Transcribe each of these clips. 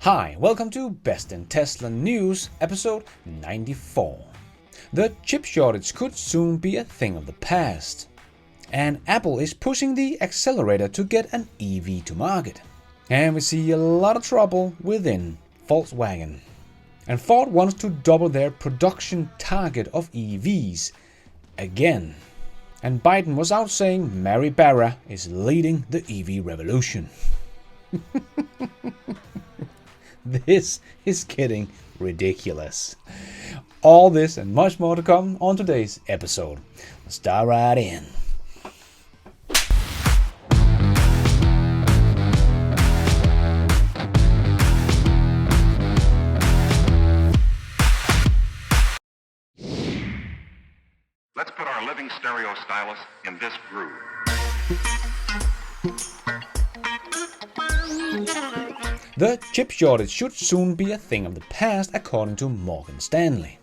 Hi, welcome to Best in Tesla News, episode 94. The chip shortage could soon be a thing of the past. And Apple is pushing the accelerator to get an EV to market. And we see a lot of trouble within Volkswagen. And Ford wants to double their production target of EVs again. And Biden was out saying Mary Barra is leading the EV revolution. This is getting ridiculous. All this and much more to come on today's episode. Let's dive right in. Let's put our living stereo stylus in this groove. The chip shortage should soon be a thing of the past, according to Morgan Stanley.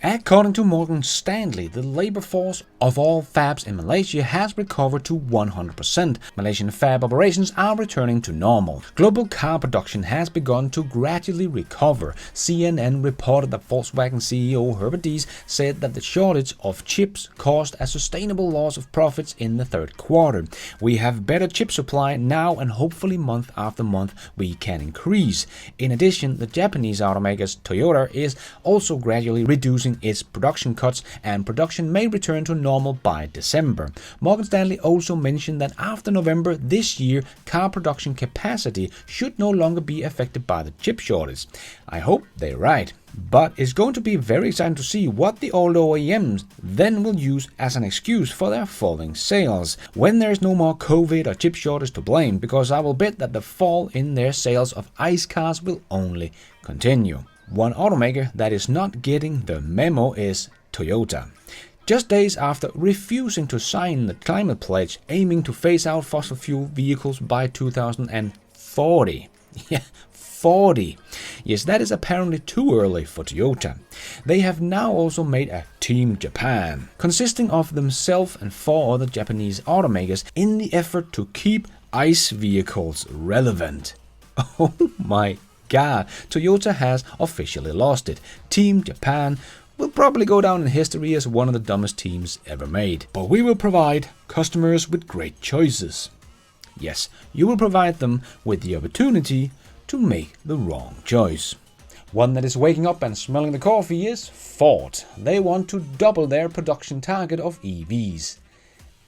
According to Morgan Stanley, the labor force of all fabs in Malaysia has recovered to 100%. Malaysian fab operations are returning to normal. Global car production has begun to gradually recover. CNN reported that Volkswagen CEO Herbert Diess said that the shortage of chips caused a sustainable loss of profits in the third quarter. We have better chip supply now, and hopefully month after month we can increase. In addition, the Japanese automakers Toyota is also gradually reducing its production cuts, and production may return to normal by December. Morgan Stanley also mentioned that after November this year, car production capacity should no longer be affected by the chip shortage. I hope they're right. But it's going to be very exciting to see what the old OEMs then will use as an excuse for their falling sales, when there is no more COVID or chip shortage to blame, because I will bet that the fall in their sales of ICE cars will only continue. One automaker that is not getting the memo is Toyota. Just days after refusing to sign the climate pledge aiming to phase out fossil fuel vehicles by 2040. Yeah, 40. Yes, that is apparently too early for Toyota. They have now also made a Team Japan, consisting of themselves and 4 other Japanese automakers, in the effort to keep ICE vehicles relevant. Oh my God, Toyota has officially lost it. Team Japan will probably go down in history as one of the dumbest teams ever made. But we will provide customers with great choices. Yes, you will provide them with the opportunity to make the wrong choice. One that is waking up and smelling the coffee is Ford. They want to double their production target of EVs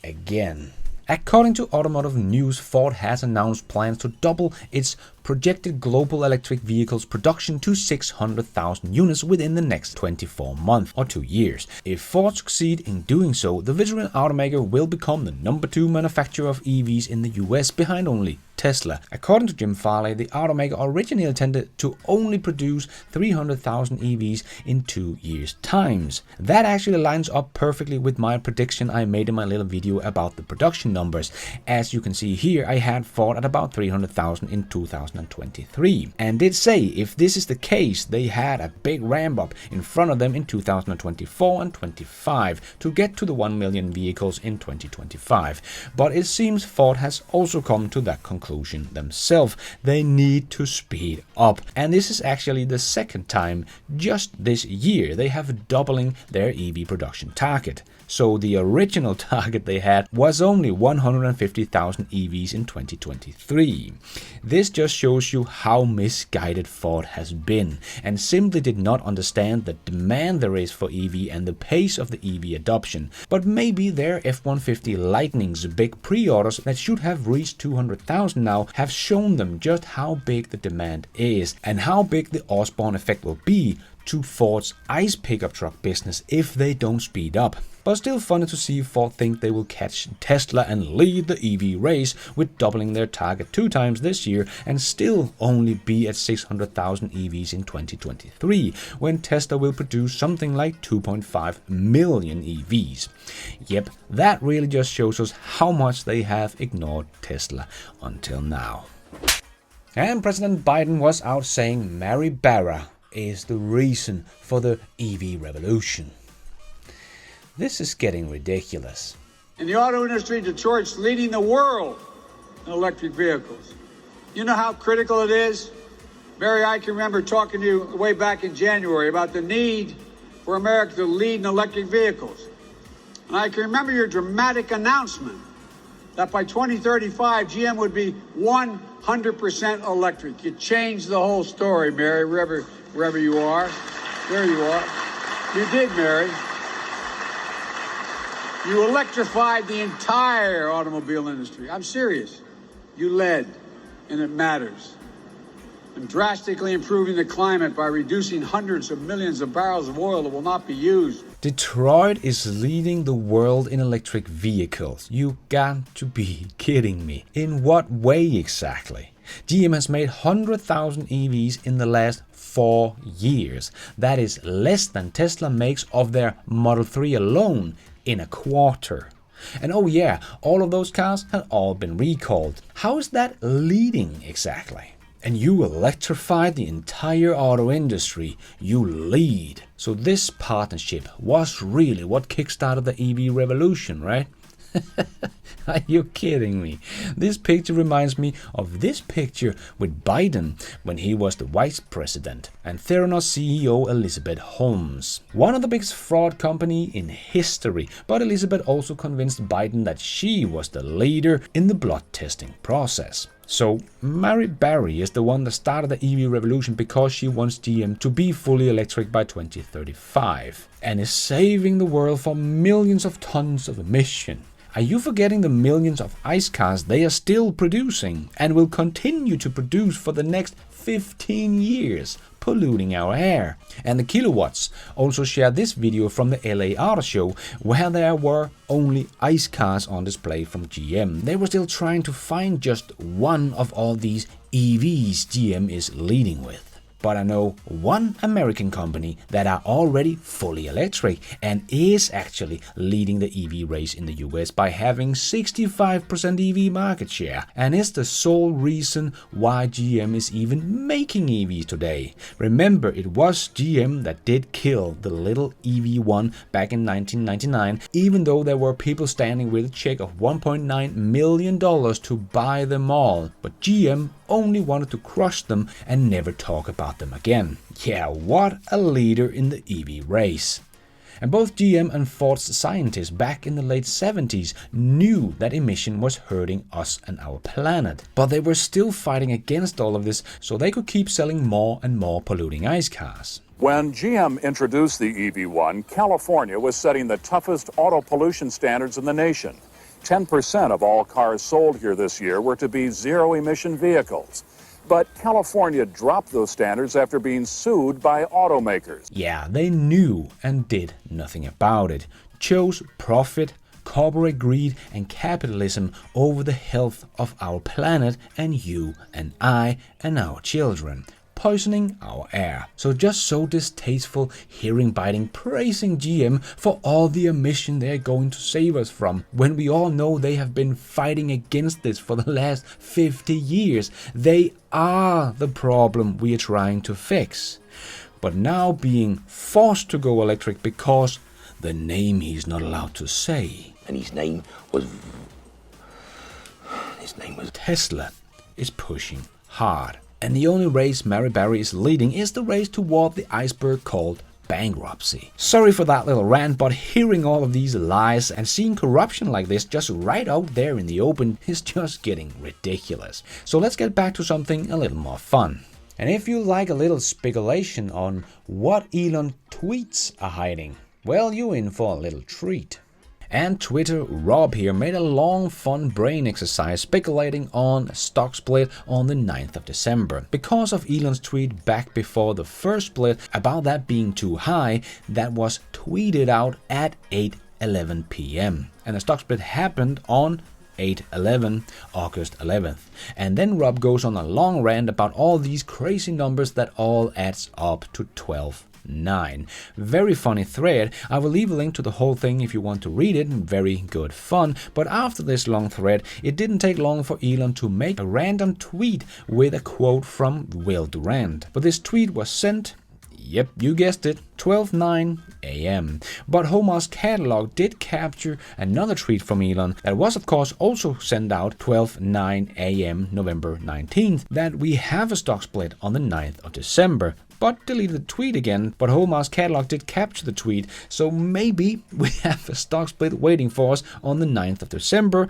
again. According to Automotive News, Ford has announced plans to double its projected global electric vehicles production to 600,000 units within the next 24 months or 2 years. If Ford succeed in doing so, the veteran automaker will become the number 2 manufacturer of EVs in the US, behind only Tesla. According to Jim Farley, the automaker originally intended to only produce 300,000 EVs in 2 years' times. That actually lines up perfectly with my prediction I made in my little video about the production numbers. As you can see here, I had Ford at about 300,000 in 2023, and did say if this is the case, they had a big ramp up in front of them in 2024 and 25 to get to the 1 million vehicles in 2025. But it seems Ford has also come to that conclusion themselves. They need to speed up, and this is actually the second time just this year they have doubling their EV production target. So the original target they had was only 150,000 EVs in 2023. This just shows you how misguided Ford has been, and simply did not understand the demand there is for EV and the pace of the EV adoption. But maybe their F-150 Lightning's big pre-orders that should have reached 200,000 now have shown them just how big the demand is, and how big the Osborne effect will be to Ford's ICE pickup truck business if they don't speed up. But still funny to see Ford think they will catch Tesla and lead the EV race with doubling their target 2 times this year, and still only be at 600,000 EVs in 2023, when Tesla will produce something like 2.5 million EVs. Yep, that really just shows us how much they have ignored Tesla until now. And President Biden was out saying Mary Barra is the reason for the EV revolution. This is getting ridiculous. In the auto industry, Detroit's leading the world in electric vehicles. You know how critical it is Mary, I can remember talking to you way back in January about the need for America to lead in electric vehicles. And I can remember your dramatic announcement that by 2035, GM would be 100% electric. You changed the whole story, Mary, wherever you are. There you are. You did, Mary. You electrified the entire automobile industry. I'm serious. You led, and it matters. And drastically improving the climate by reducing hundreds of millions of barrels of oil that will not be used. Detroit is leading the world in electric vehicles. You got to be kidding me. In what way exactly? GM has made 100,000 EVs in the last 4 years. That is less than Tesla makes of their Model 3 alone in a quarter. And oh yeah, all of those cars have all been recalled. How is that leading exactly? And you electrified the entire auto industry. You lead. So this partnership was really what kickstarted the EV revolution, right? Are you kidding me? This picture reminds me of this picture with Biden when he was the vice president and Theranos CEO Elizabeth Holmes. One of the biggest fraud company in history, but Elizabeth also convinced Biden that she was the leader in the blood testing process. So Mary Barra is the one that started the EV revolution because she wants GM to be fully electric by 2035 and is saving the world from millions of tons of emission. Are you forgetting the millions of ICE cars they are still producing and will continue to produce for the next 15 years, polluting our air? And the kilowatts also shared this video from the LA Auto Show where there were only ICE cars on display from GM. They were still trying to find just one of all these EVs GM is leading with. But I know one American company that are already fully electric and is actually leading the EV race in the US by having 65% EV market share and is the sole reason why GM is even making EVs today. Remember, it was GM that did kill the little EV1 back in 1999, even though there were people standing with a check of $1.9 million to buy them all. But GM only wanted to crush them and never talk about them again. Yeah, what a leader in the EV race. And both GM and Ford's scientists back in the late 70s knew that emission was hurting us and our planet. But they were still fighting against all of this so they could keep selling more and more polluting ICE cars. When GM introduced the EV1, California was setting the toughest auto pollution standards in the nation. 10% of all cars sold here this year were to be zero-emission vehicles. But California dropped those standards after being sued by automakers. Yeah, they knew and did nothing about it. Chose profit, corporate greed and capitalism over the health of our planet and you and I and our children, poisoning our air. So just so distasteful hearing Biden praising GM for all the emission they're going to save us from, when we all know they have been fighting against this for the last 50 years. They are the problem we are trying to fix. But now being forced to go electric because the name he's not allowed to say. And his name was Tesla is pushing hard. And the only race Mary Barra is leading is the race toward the iceberg called bankruptcy. Sorry for that little rant, but hearing all of these lies and seeing corruption like this just right out there in the open is just getting ridiculous. So let's get back to something a little more fun. And if you like a little speculation on what Elon tweets are hiding, well, you're in for a little treat. And Twitter Rob here made a long fun brain exercise speculating on a stock split on the 9th of December. Because of Elon's tweet back before the first split about that being too high, that was tweeted out at 8:11 p.m. And the stock split happened on 8/11, August 11th. And then Rob goes on a long rant about all these crazy numbers that all adds up to 12.9. Very funny thread. I will leave a link to the whole thing if you want to read it. Very good fun. But after this long thread, it didn't take long for Elon to make a random tweet with a quote from Will Durant. But this tweet was sent, Yep, you guessed it, 12:09 a.m. But Homer's catalog did capture another tweet from Elon that was of course also sent out 12:09 a.m. November 19th, that we have a stock split on the 9th of December. But deleted the tweet again, but Homer's catalog did capture the tweet, so maybe we have a stock split waiting for us on the 9th of December,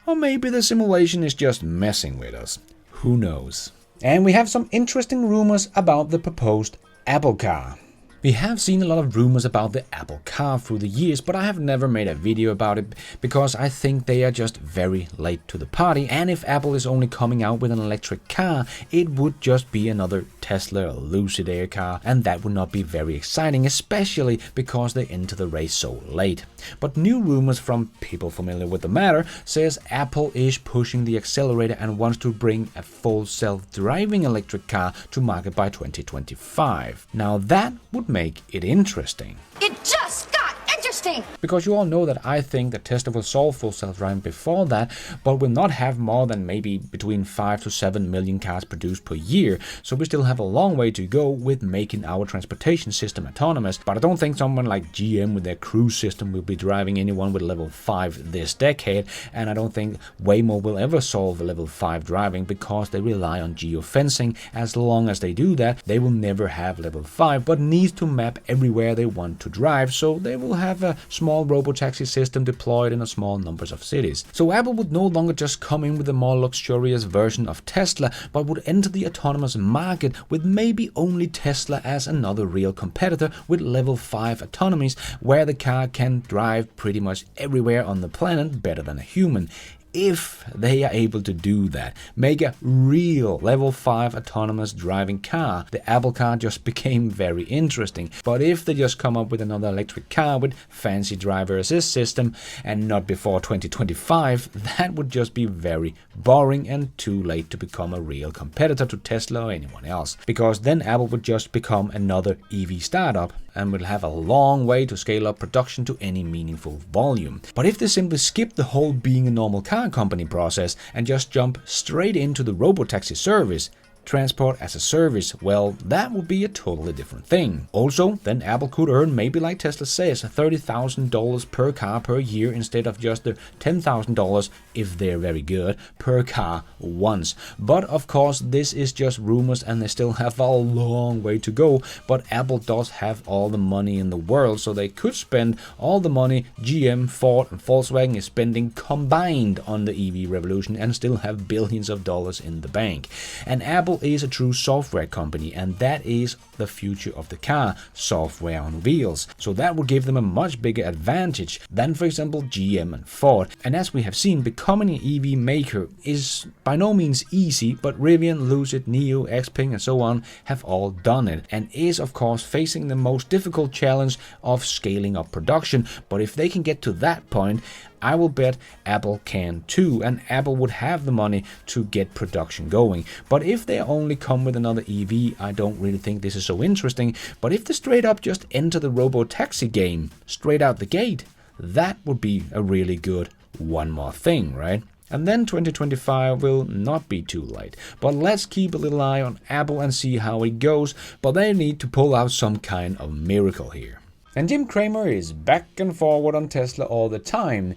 or maybe the simulation is just messing with us. Who knows? And we have some interesting rumors about the proposed Apple car. We have seen a lot of rumors about the Apple car through the years, but I have never made a video about it because I think they are just very late to the party, and if Apple is only coming out with an electric car, it would just be another Tesla or Lucid Air car, and that would not be very exciting, especially because they enter the race so late. But new rumors from people familiar with the matter says Apple is pushing the accelerator and wants to bring a full self-driving electric car to market by 2025. Now that would make it interesting. It just got interesting! Because you all know that I think that Tesla will solve full self-driving before that, but will not have more than maybe between 5 to 7 million cars produced per year, so we still have a long way to go with making our transportation system autonomous. But I don't think someone like GM with their cruise system will be driving anyone with level 5 this decade, and I don't think Waymo will ever solve level 5 driving because they rely on geofencing. As long as they do that, they will never have level 5, but need to map everywhere they want to drive, so they will have a small robotaxi system deployed in a small numbers of cities. So Apple would no longer just come in with a more luxurious version of Tesla, but would enter the autonomous market with maybe only Tesla as another real competitor with level 5 autonomies, where the car can drive pretty much everywhere on the planet better than a human. If they are able to do that, make a real level 5 autonomous driving car, the Apple car just became very interesting. But if they just come up with another electric car with fancy driver assist system and not before 2025, that would just be very boring and too late to become a real competitor to Tesla or anyone else. Because then Apple would just become another EV startup and will have a long way to scale up production to any meaningful volume. But if they simply skip the whole being a normal car company process and just jump straight into the robotaxi service, transport as a service, well, that would be a totally different thing. Also, then Apple could earn, maybe like Tesla says, $30,000 per car per year instead of just the $10,000, if they're very good, per car once. But of course, this is just rumors and they still have a long way to go, but Apple does have all the money in the world, so they could spend all the money GM, Ford and Volkswagen is spending combined on the EV revolution and still have billions of dollars in the bank. And Apple is a true software company, and that is the future of the car, software on wheels. So that would give them a much bigger advantage than, for example, GM and Ford. And as we have seen, becoming an EV maker is by no means easy, but Rivian, Lucid, NIO, Xpeng and so on have all done it, and is of course facing the most difficult challenge of scaling up production. But if they can get to that point, I will bet Apple can too, and Apple would have the money to get production going. But if they only come with another EV, I don't really think this is so interesting. But if they straight up just enter the robo-taxi game straight out the gate, that would be a really good one more thing, right? And then 2025 will not be too late. But let's keep a little eye on Apple and see how it goes. But they need to pull out some kind of miracle here. And Jim Cramer is back and forward on Tesla all the time.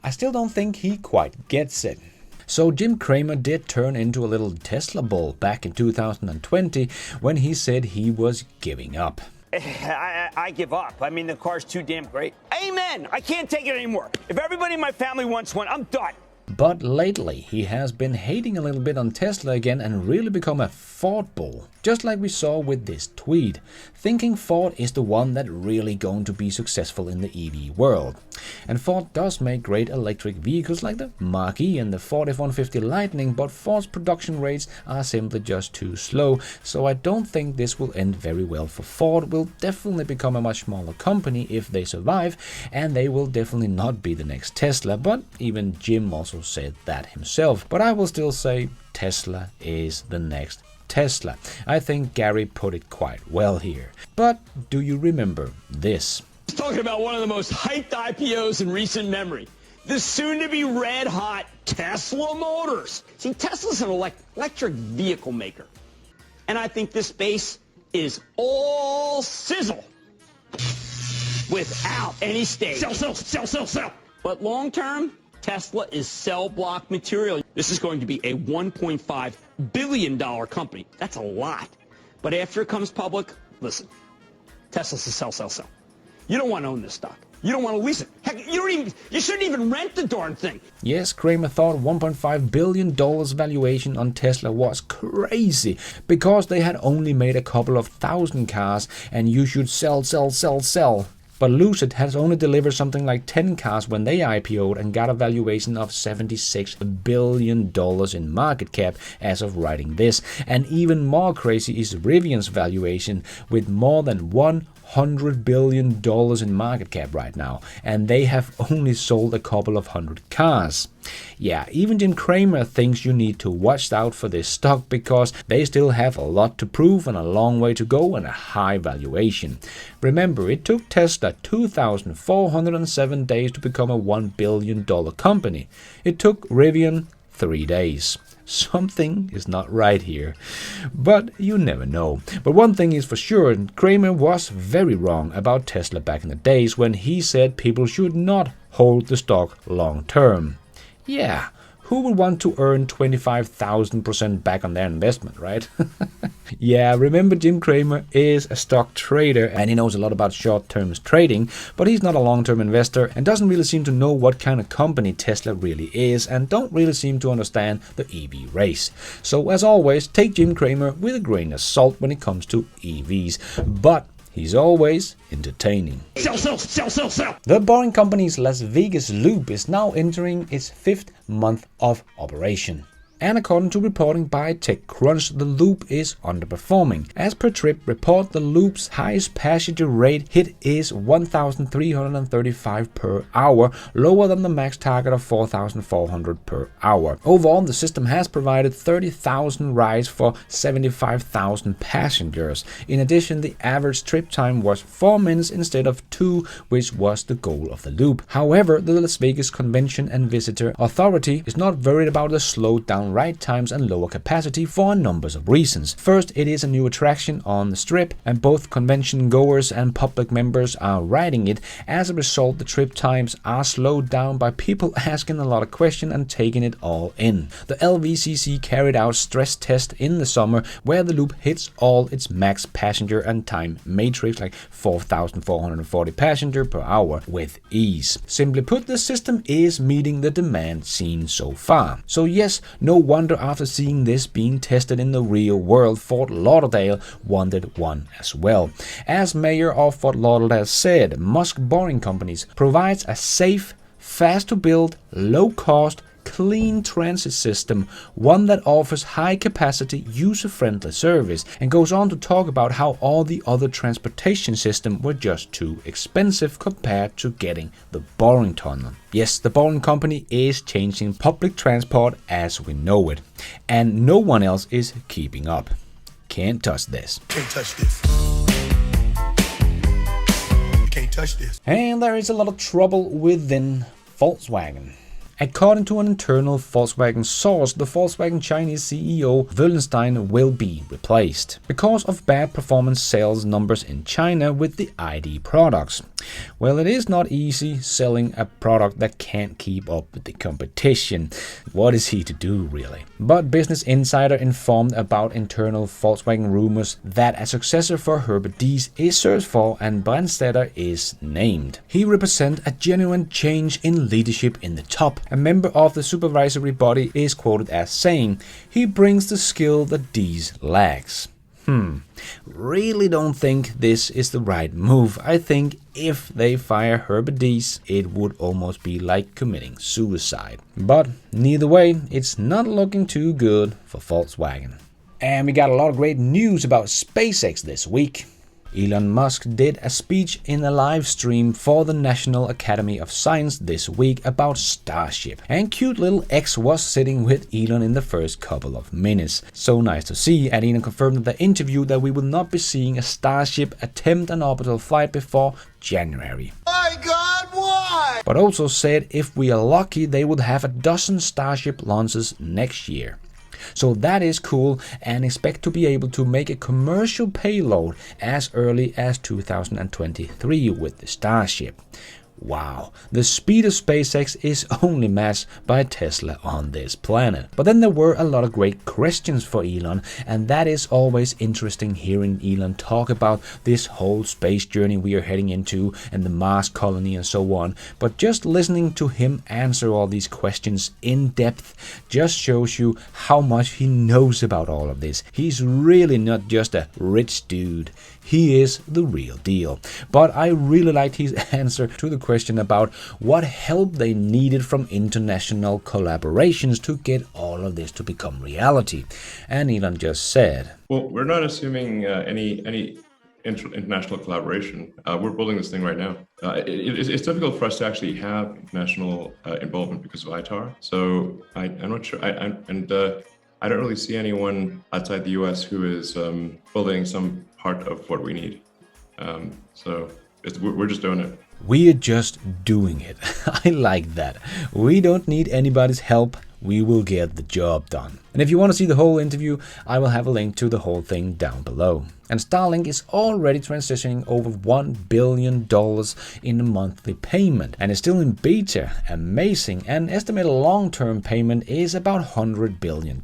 I still don't think he quite gets it. So Jim Cramer did turn into a little Tesla bull back in 2020 when he said he was giving up. I give up. I mean, the car's too damn great. Amen! I can't take it anymore. If everybody in my family wants one, I'm done. But lately, he has been hating a little bit on Tesla again and really become a Ford bull. Just like we saw with this tweet, thinking Ford is the one that really going to be successful in the EV world. And Ford does make great electric vehicles like the Mach-E and the Ford F-150 Lightning, but Ford's production rates are simply just too slow, so I don't think this will end very well for Ford. Will definitely become a much smaller company if they survive, and they will definitely not be the next Tesla, but even Jim also said that himself. But I will still say Tesla is the next Tesla. I think Gary put it quite well here. But do you remember this? Talking about one of the most hyped IPOs in recent memory. The soon-to-be red-hot Tesla Motors. See, Tesla's an electric vehicle maker. And I think this space is all sizzle without any stage. Sell, sell, sell, sell, sell. But long term, Tesla is cell block material. This is going to be a $1.5 billion company. That's a lot. But after it comes public, listen, Tesla's a sell, sell, sell. You don't want to own this stock. You don't want to lease it. Heck, you shouldn't even rent the darn thing. Yes, Cramer thought $1.5 billion valuation on Tesla was crazy because they had only made a couple of thousand cars and you should sell, sell, sell, sell. But Lucid has only delivered something like 10 cars when they IPO'd and got a valuation of $76 billion in market cap as of writing this. And even more crazy is Rivian's valuation with more than $100 billion in market cap right now, and they have only sold a couple of hundred cars. Yeah, even Jim Cramer thinks you need to watch out for this stock because they still have a lot to prove and a long way to go and a high valuation. Remember, it took Tesla 2,407 days to become a $1 billion company. It took Rivian 3 days. Something is not right here, but you never know. But one thing is for sure, Cramer was very wrong about Tesla back in the days when he said people should not hold the stock long term. Yeah, who would want to earn 25,000% back on their investment, right? Yeah, remember Jim Cramer is a stock trader and he knows a lot about short-term trading, but he's not a long-term investor and doesn't really seem to know what kind of company Tesla really is and don't really seem to understand the EV race. So as always, take Jim Cramer with a grain of salt when it comes to EVs, but he's always entertaining. Sell, sell, sell, sell, sell. The Boring Company's Las Vegas Loop is now entering its 5th month of operation. And according to reporting by TechCrunch, the Loop is underperforming. As per Trip report, the Loop's highest passenger rate hit is 1,335 per hour, lower than the max target of 4,400 per hour. Overall, the system has provided 30,000 rides for 75,000 passengers. In addition, the average trip time was 4 minutes instead of 2, which was the goal of the Loop. However, the Las Vegas Convention and Visitor Authority is not worried about the slowed down ride times and lower capacity for a number of reasons. First, it is a new attraction on the Strip, and both convention goers and public members are riding it. As a result, the trip times are slowed down by people asking a lot of questions and taking it all in. The LVCC carried out stress test in the summer where the Loop hits all its max passenger and time matrix, like 4,440 passenger per hour, with ease. Simply put, the system is meeting the demand seen so far. So yes, no wonder after seeing this being tested in the real world, Fort Lauderdale wanted one as well. As mayor of Fort Lauderdale said, Musk Boring Companies provides a safe, fast to build, low cost, clean transit system, one that offers high capacity, user-friendly service, and goes on to talk about how all the other transportation systems were just too expensive compared to getting the Boring Tunnel. Yes, the Boring Company is changing public transport as we know it, and no one else is keeping up. Can't touch this. Can't touch this. Can't touch this. And there is a lot of trouble within Volkswagen. According to an internal Volkswagen source, the Volkswagen Chinese CEO Wallenstein will be replaced because of bad performance sales numbers in China with the ID products. Well, it is not easy selling a product that can't keep up with the competition. What is he to do, really? But Business Insider informed about internal Volkswagen rumors that a successor for Herbert Diess is searched for and Brandstätter is named. He represents a genuine change in leadership in the top. A member of the supervisory body is quoted as saying, "He brings the skill that Diess lacks." Really don't think this is the right move. I think if they fire Herbert Diess, it would almost be like committing suicide. But neither way, it's not looking too good for Volkswagen. And we got a lot of great news about SpaceX this week. Elon Musk did a speech in a live stream for the National Academy of Science this week about Starship. And cute little X was sitting with Elon in the first couple of minutes. So nice to see, and Elon confirmed in the interview that we will not be seeing a Starship attempt an orbital flight before January. My God, why? But also said if we are lucky they would have a dozen Starship launches next year. So that is cool, and expect to be able to make a commercial payload as early as 2023 with the Starship. Wow, the speed of SpaceX is only matched by Tesla on this planet. But then there were a lot of great questions for Elon, and that is always interesting hearing Elon talk about this whole space journey we are heading into and the Mars colony and so on. But just listening to him answer all these questions in depth just shows you how much he knows about all of this. He's really not just a rich dude. He is the real deal. But I really liked his answer to the question about what help they needed from international collaborations to get all of this to become reality. And Elon just said, well, we're not assuming any international collaboration. We're building this thing right now. It's difficult for us to actually have international involvement because of ITAR. So I'm not sure. I don't really see anyone outside the US who is building some part of what we need. So we're just doing it. We are just doing it. I like that. We don't need anybody's help. We will get the job done. And if you want to see the whole interview, I will have a link to the whole thing down below. And Starlink is already transitioning over $1 billion in a monthly payment and is still in beta. Amazing. And estimated long-term payment is about $100 billion.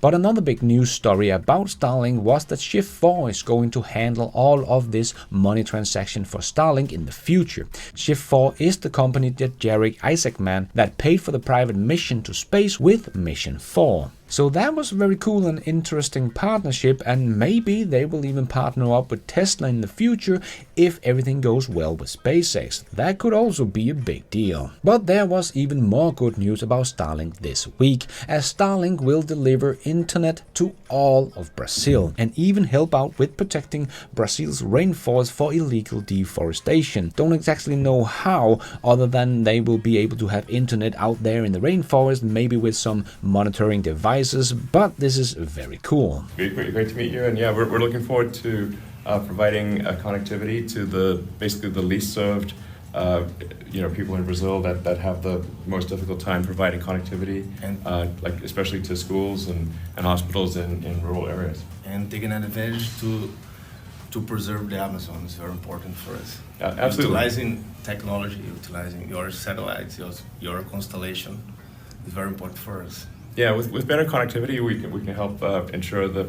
But another big news story about Starlink was that Shift 4 is going to handle all of this money transaction for Starlink in the future. Shift 4 is the company that Jarek Isaacman that paid for the private mission to space with Mission 4. So that was a very cool and interesting partnership, and maybe they will even partner up with Tesla in the future if everything goes well with SpaceX. That could also be a big deal. But there was even more good news about Starlink this week, as Starlink will deliver internet to all of Brazil and even help out with protecting Brazil's rainforest for illegal deforestation. Don't exactly know how, other than they will be able to have internet out there in the rainforest, maybe with some monitoring devices. But this is very cool. Great to meet you, and yeah, we're looking forward to providing connectivity to basically the least served people in Brazil that have the most difficult time providing connectivity, and like especially to schools and hospitals in rural areas. And taking advantage to preserve the Amazon is very important for us. Absolutely. Utilizing technology, utilizing your satellites, your constellation is very important for us. Yeah, with better connectivity, we can help ensure the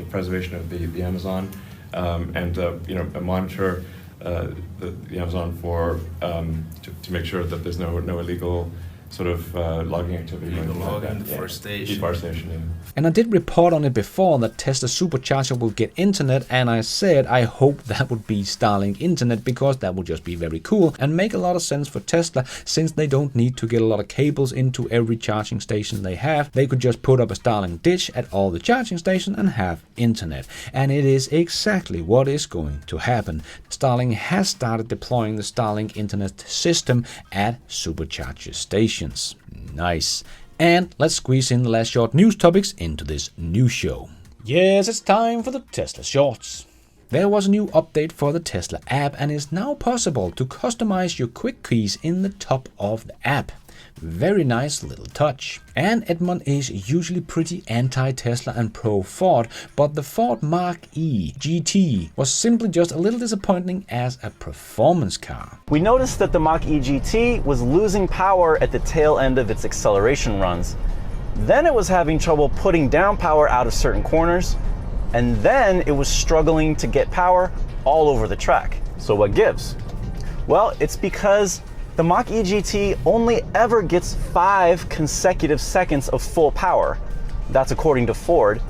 preservation of the Amazon, and monitor the Amazon for to make sure that there's no illegal sort of logging activity. Logging, deforestation. Deforestation, yeah. And I did report on it before that Tesla Supercharger will get internet, and I said I hope that would be Starlink internet, because that would just be very cool and make a lot of sense for Tesla, since they don't need to get a lot of cables into every charging station they have. They could just put up a Starlink dish at all the charging stations and have internet. And it is exactly what is going to happen. Starlink has started deploying the Starlink internet system at Supercharger stations. Nice. And let's squeeze in the last short news topics into this new show. Yes, it's time for the Tesla Shorts. There was a new update for the Tesla app, and it's now possible to customize your quick keys in the top of the app. Very nice little touch. And Edmund is usually pretty anti-Tesla and pro-Ford, but the Ford Mach-E GT was simply just a little disappointing as a performance car. We noticed that the Mach-E GT was losing power at the tail end of its acceleration runs. Then it was having trouble putting down power out of certain corners, and then it was struggling to get power all over the track. So what gives? Well, it's because the Mach-E GT only ever gets 5 consecutive seconds of full power, that's according to Ford,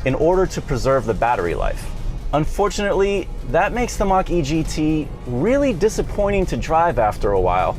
in order to preserve the battery life. Unfortunately, that makes the Mach-E GT really disappointing to drive after a while,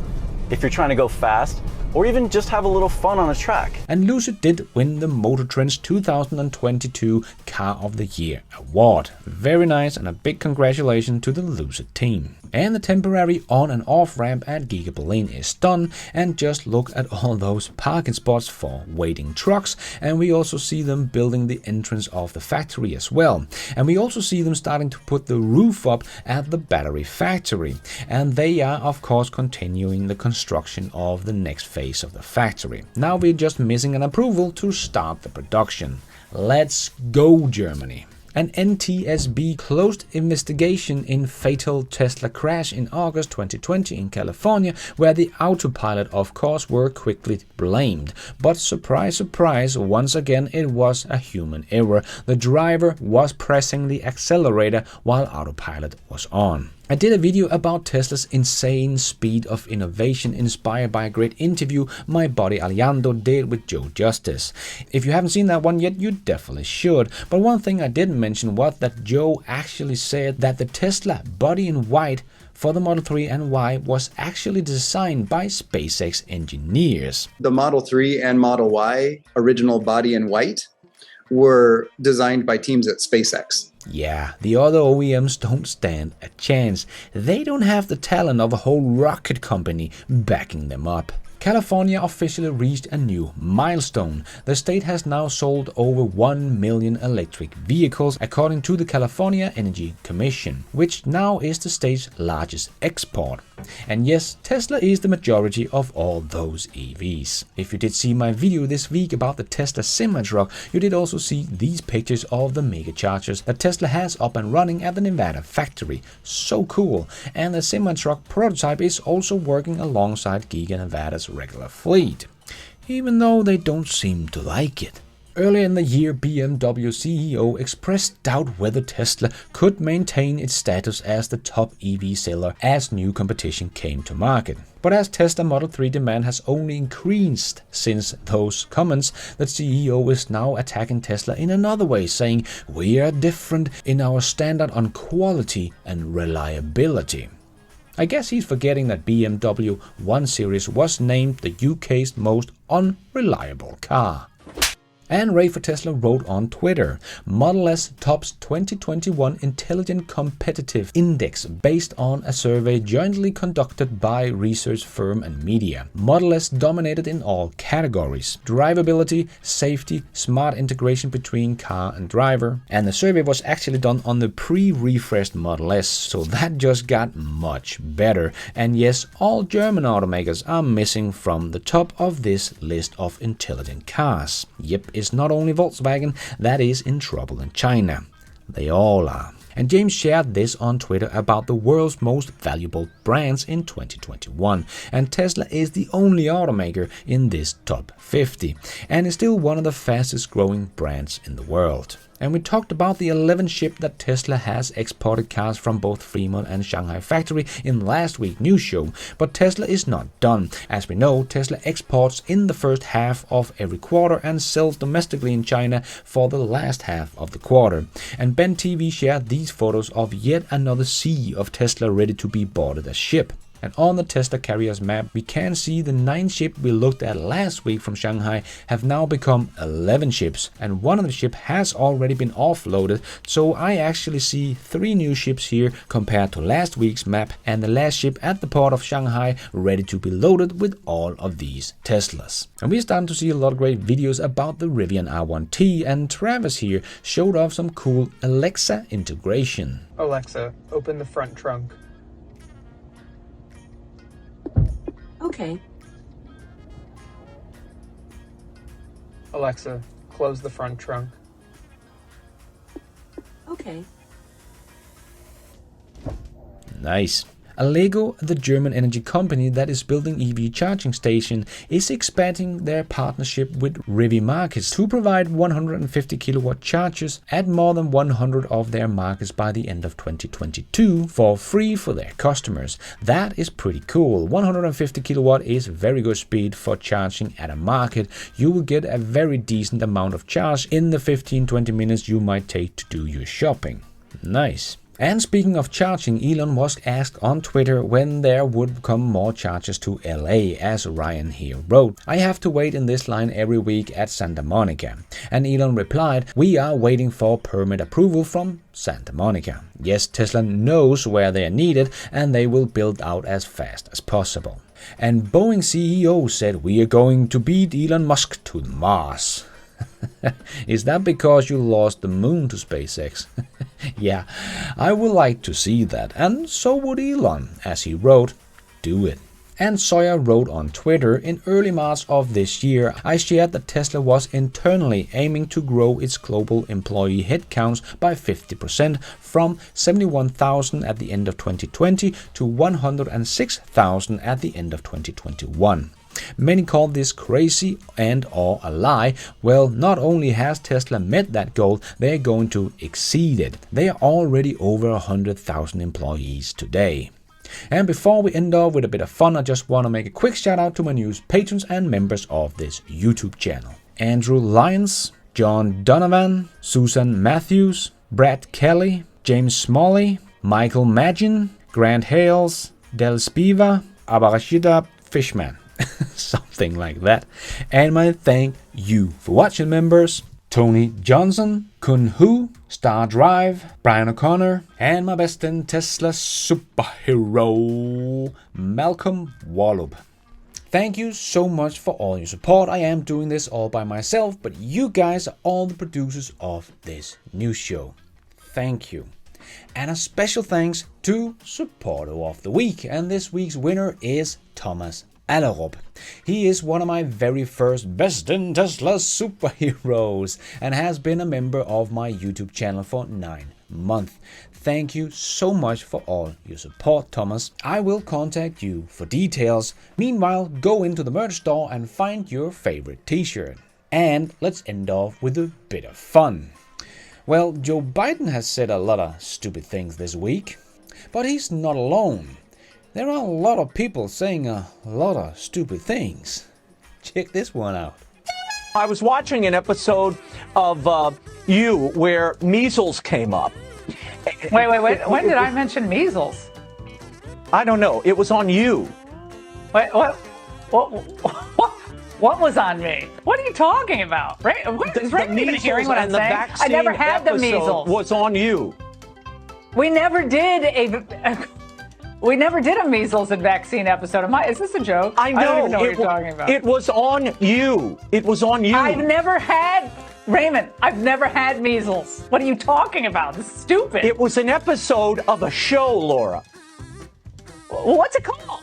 if you're trying to go fast, or even just have a little fun on a track. And Lucid did win the Motor Trend's 2022 Car of the Year award. Very nice, and a big congratulations to the Lucid team. And the temporary on and off ramp at Giga Berlin is done, and just look at all those parking spots for waiting trucks, and we also see them building the entrance of the factory as well. And we also see them starting to put the roof up at the battery factory, and they are of course continuing the construction of the next phase phase of the factory. Now we're just missing an approval to start the production. Let's go, Germany. An NTSB closed investigation in fatal Tesla crash in August 2020 in California, where the autopilot, of course, were quickly blamed. But surprise, surprise, once again it was a human error. The driver was pressing the accelerator while autopilot was on. I did a video about Tesla's insane speed of innovation inspired by a great interview my buddy Alejandro did with Joe Justice. If you haven't seen that one yet, you definitely should. But one thing I didn't mention was that Joe actually said that the Tesla body in white for the Model 3 and Y was actually designed by SpaceX engineers. The Model 3 and Model Y, original body in white, were designed by teams at SpaceX. Yeah, the other OEMs don't stand a chance. They don't have the talent of a whole rocket company backing them up. California officially reached a new milestone. The state has now sold over 1 million electric vehicles, according to the California Energy Commission, which now is the state's largest export. And yes, Tesla is the majority of all those EVs. If you did see my video this week about the Tesla semi-truck, you did also see these pictures of the mega chargers that Tesla has up and running at the Nevada factory. So cool. And the semi-truck prototype is also working alongside Giga Nevada's regular fleet, even though they don't seem to like it. Earlier in the year, BMW CEO expressed doubt whether Tesla could maintain its status as the top EV seller as new competition came to market. But as Tesla Model 3 demand has only increased since those comments, the CEO is now attacking Tesla in another way, saying, "We are different in our standard on quality and reliability." I guess he's forgetting that BMW 1 Series was named the UK's most unreliable car. And Ray for Tesla wrote on Twitter, Model S tops 2021 Intelligent Competitive Index based on a survey jointly conducted by research firm and media. Model S dominated in all categories: drivability, safety, smart integration between car and driver. And the survey was actually done on the pre-refreshed Model S, so that just got much better. And yes, all German automakers are missing from the top of this list of intelligent cars. Yep, it's not only Volkswagen that is in trouble in China. They all are. And James shared this on Twitter about the world's most valuable brands in 2021. And Tesla is the only automaker in this top 50 and is still one of the fastest growing brands in the world. And we talked about the 11 ship that Tesla has exported cars from both Fremont and Shanghai factory in last week's news show. But Tesla is not done. As we know, Tesla exports in the first half of every quarter and sells domestically in China for the last half of the quarter. And Ben TV shared these photos of yet another sea of Tesla ready to be boarded as ship. And on the Tesla carriers map, we can see the 9 ships we looked at last week from Shanghai have now become 11 ships. And one of the ships has already been offloaded, so I actually see 3 new ships here compared to last week's map, and the last ship at the port of Shanghai ready to be loaded with all of these Teslas. And we're starting to see a lot of great videos about the Rivian R1T, and Travis here showed off some cool Alexa integration. Alexa, open the front trunk. Okay. Alexa, close the front trunk. Okay. Nice. Allego, the German energy company that is building EV charging station, is expanding their partnership with Rivian Markets to provide 150 kilowatt chargers at more than 100 of their markets by the end of 2022 for free for their customers. That is pretty cool. 150 kilowatt is very good speed for charging at a market. You will get a very decent amount of charge in the 15-20 minutes you might take to do your shopping. Nice. And speaking of charging, Elon was asked on Twitter when there would come more chargers to LA, as Ryan here wrote. "I have to wait in this line every week at Santa Monica." And Elon replied, "We are waiting for permit approval from Santa Monica." Yes, Tesla knows where they are needed and they will build out as fast as possible. And Boeing CEO said, "We are going to beat Elon Musk to Mars." Is that because you lost the moon to SpaceX? Yeah, I would like to see that, and so would Elon, as he wrote, "Do it." And Sawyer wrote on Twitter, in early March of this year, I shared that Tesla was internally aiming to grow its global employee headcounts by 50% from 71,000 at the end of 2020 to 106,000 at the end of 2021. Many call this crazy and or a lie. Well, not only has Tesla met that goal, they're going to exceed it. They are already over 100,000 employees today. And before we end off with a bit of fun, I just want to make a quick shout out to my new patrons and members of this YouTube channel. Andrew Lyons, John Donovan, Susan Matthews, Brad Kelly, James Smalley, Michael Magin, Grant Hales, Del Spiva, Abarashida Fishman. Something like that. And my thank you for watching, members. Tony Johnson, Kun Hu, Star Drive, Brian O'Connor, and my best in Tesla superhero, Malcolm Wallop. Thank you so much for all your support. I am doing this all by myself, but you guys are all the producers of this new show. Thank you. And a special thanks to Supporter of the Week. And this week's winner is Thomas Allerup. He is one of my very first best in Tesla superheroes and has been a member of my YouTube channel for 9 months. Thank you so much for all your support, Thomas. I will contact you for details. Meanwhile, go into the merch store and find your favorite t-shirt. And let's end off with a bit of fun. Well, Joe Biden has said a lot of stupid things this week, but he's not alone. There are a lot of people saying a lot of stupid things. Check this one out. I was watching an episode of You where measles came up. Wait. When did I mention measles? I don't know. It was on You. Wait, what was on me? What are you talking about? Is Raymond even hearing what I'm saying? I never had the measles. Was on You. We never did a measles and vaccine episode. Is this a joke? I know. I don't even know what you're talking about. It was on You. It was on You. Raymond, I've never had measles. What are you talking about? This is stupid. It was an episode of a show, Laura. What's it called?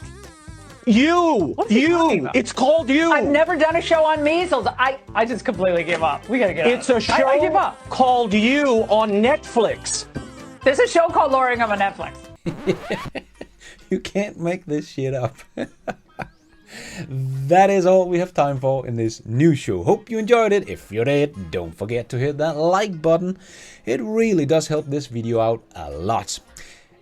You. It's called You. I've never done a show on measles. I just completely give up. We gotta get It's a show I give up. called You on Netflix. There's a show called Lowering on Netflix. You can't make this shit up. That is all we have time for in this new show. Hope you enjoyed it. If you did, don't forget to hit that like button. It really does help this video out a lot.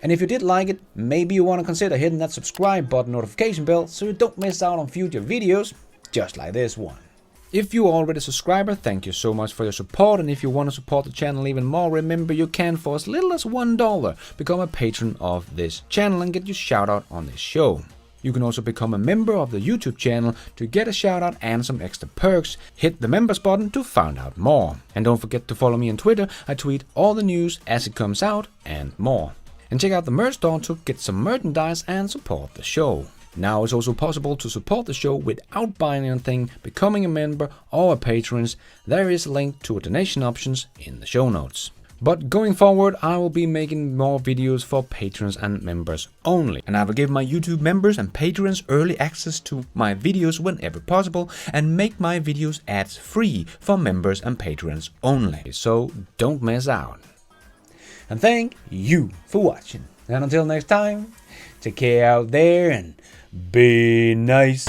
And if you did like it, maybe you want to consider hitting that subscribe button, notification bell, so you don't miss out on future videos just like this one. If you are already a subscriber, thank you so much for your support, and if you want to support the channel even more, remember you can, for as little as $1, become a patron of this channel and get your shout out on this show. You can also become a member of the YouTube channel to get a shout out and some extra perks. Hit the members button to find out more. And don't forget to follow me on Twitter. I tweet all the news as it comes out and more. And check out the merch store to get some merchandise and support the show. Now it's also possible to support the show without buying anything, becoming a member or a patron. There is a link to a donation options in the show notes. But going forward, I will be making more videos for patrons and members only. And I will give my YouTube members and patrons early access to my videos whenever possible and make my videos ads free for members and patrons only. So don't miss out. And thank you for watching. And until next time, take care out there and be nice.